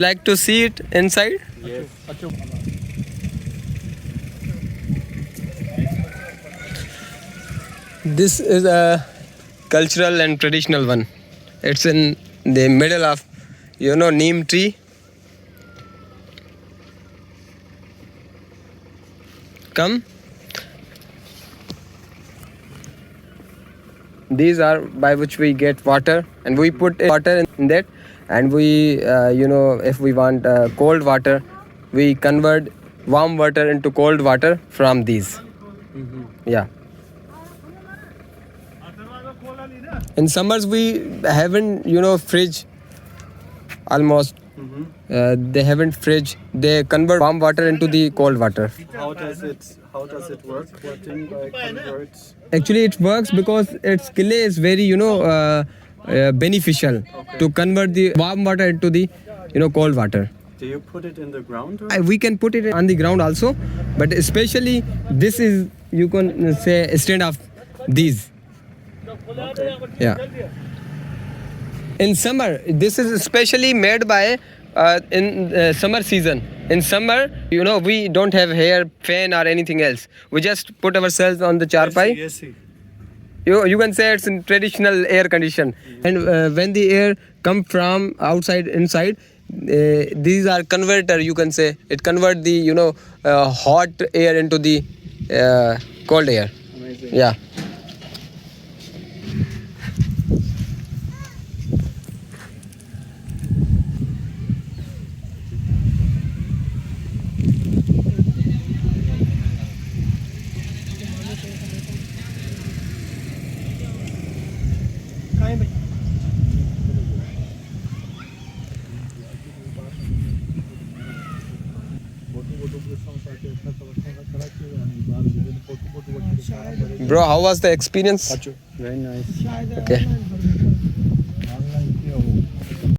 Like to see it inside? Yes. This is a cultural and traditional one. It's in the middle of, neem tree. Come. These are by which we get water, and we put water in that, and we, if we want cold water, we convert warm water into cold water from these. Yeah. In summers we haven't, fridge almost. They haven't fridge. They convert warm water into the cold water. How does it work? What thing converts? Actually, it works because its kile is very, beneficial to convert the warm water into the, cold water. Do you put it in the ground? Or? We can put it on the ground also, but especially this is, you can say, stand of these. Yeah. In summer, this is especially made by in summer season. In summer, we don't have hair, fan or anything else. We just put ourselves on the charpai. Yes. You can say it's in traditional air condition. And when the air come from outside inside, these are converter, you can say. It convert the hot air into the cold air. Amazing. Yeah. Bro, how was the experience? Very nice. Okay.